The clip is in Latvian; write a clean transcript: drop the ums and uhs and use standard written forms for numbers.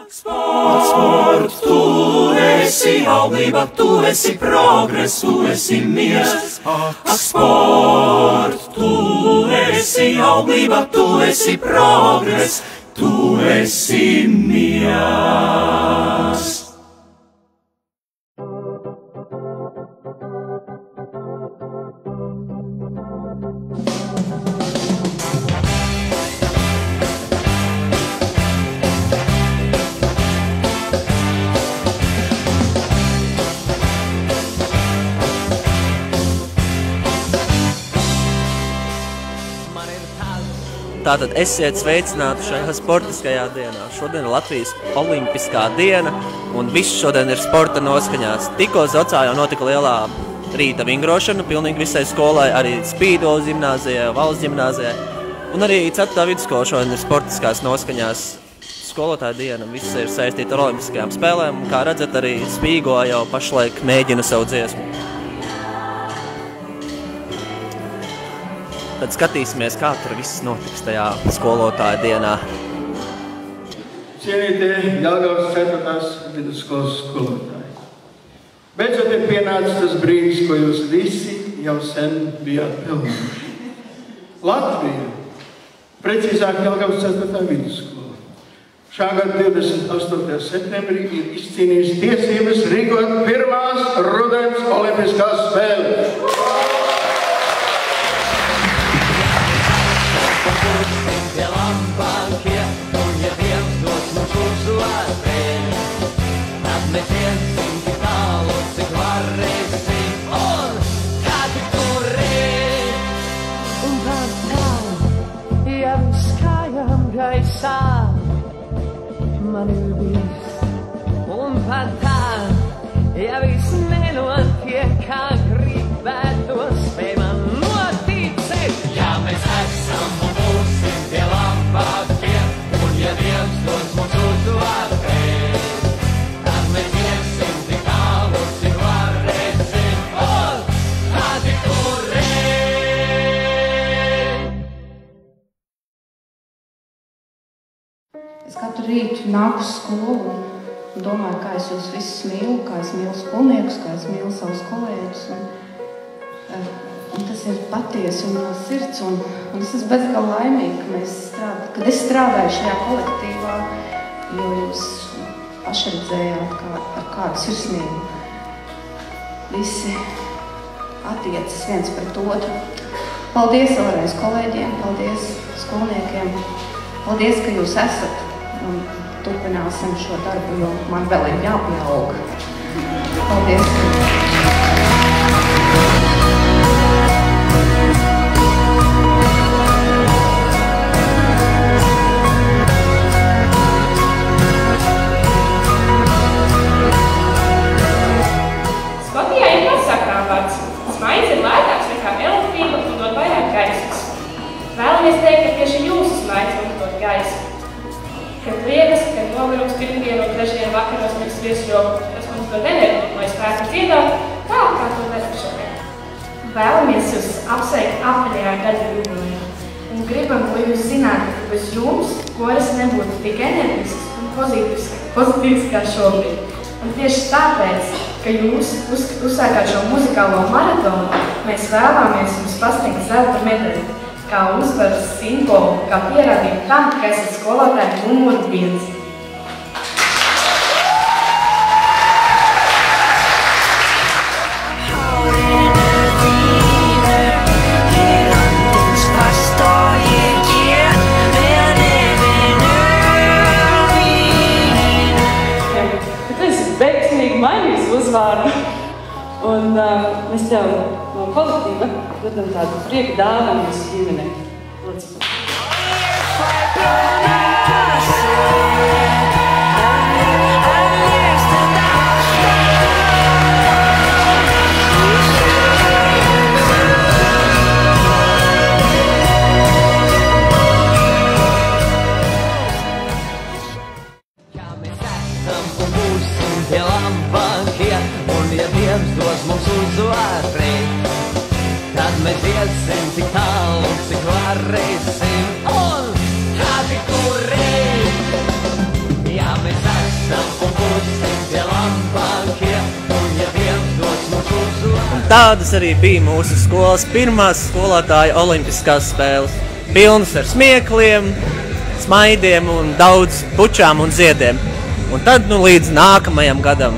Sport, tu esi auglība, tu esi progress, tu esi miers. Sport, tu esi auglība, tu esi progress, tu esi miers. Tātad esiet sveicināti šajā sportiskajā dienā. Šodien ir Latvijas olimpiskā diena, un viss šodien ir sporta noskaņās. Tikko Zocā jau notika lielā rīta vingrošana, pilnīgi visai skolai, arī Spīdola ģimnāzijai, Valsts ģimnāzijai, un arī 4. vidusskola šodien ir sportiskās noskaņās. Skolotāja diena, viss ir saistīta ar olimpiskajām spēlēm, un kā redzat, arī Spīgo jau pašlaik mēģina savu dziesmu. Tad skatīsimies, kā tur viss notiks tajā skolotāja dienā. Cienītie Jelgavas 4. vidusskolas skolotāji. Beidzot ir pienācis tas brīdis, ko jūs visi jau sen bijāt pelnījuši. Latvija, precīzāk Jelgavas 4. vidusskola, šā gada 28. septembrī ir izcīnījusi tiesības rīkot pirmās rudens olimpiskās spēles. Man ir bijis, un pat tā, ja viss nenotiek, kā gribētos, spēj man noticēt. Ja mēs esam un būsim tie labākie, un ja Dievs dos mums uzvarēt, tad mēs iesim tik tālu, cik varēsim, un tādi turēt. Es katru rītu nāku uz skolu un domāju, kā es jūs visus mīlu, kā es mīlu skolniekus, kā es mīlu savus kolēģus. Un tas ir patiesi un no sirds. Un es esmu bezgalīgi laimīga, kad es strādāju šajā kolektīvā, jo jūs paši redzējāt, ar kādu sirsnību visi attiecas viens pret otru. Paldies vēlreiz kolēģiem, paldies skolniekiem, paldies, ka jūs esat. Un turpināsim šo darbu, jo man vēl ir jāpieaug. Paldies! Skotijā ir kāds sakrāvārds. Smaids ir lētāks nekā elektrība un dod vairāk gaismas. Vēlamies teikt, ka tieši jūsu smaids mums dod gaismu. Kad liekas, ka nogarums pirmdienu un trešdienu vakaros mēs viesļobu, tas mums dod enerģiju, lai spētu dziedāt tā, kā to darām šodien. Vēlamies jūs apsveikt apaļajā gada jubilejā un gribam, lai jūs zinātu, ka bez jums koris nebūtu tik enerģisks un pozitīvs kā šobrīd. Un tieši tāpēc, ka jūs uzsākāt šo muzikālo maratonu, mēs vēlamies jums pasniegt zelta medaļu, kā uzvaras simbolu, kā pierādījumu tam, ka esat skolotāji numur 1. Tu esi veiksmīgi mainījis uzvārdu, un mēs tev no kolektīva dodam tādu prieku dāvanu jūsu ģimenei. Lūdzu. Ja mēs esam un būsim tie labākie, un ja Dievs dos mums uzvarēt, tad mēs iesim tik tālu, cik varēsim, un tādi turēt. Ja mēs esam tādas arī bija mūsu skolas pirmās skolotāja olimpiskās spēles. Pilnas ar smiekliem, smaidiem un daudz bučām un ziediem. Un tad līdz nākamajam gadam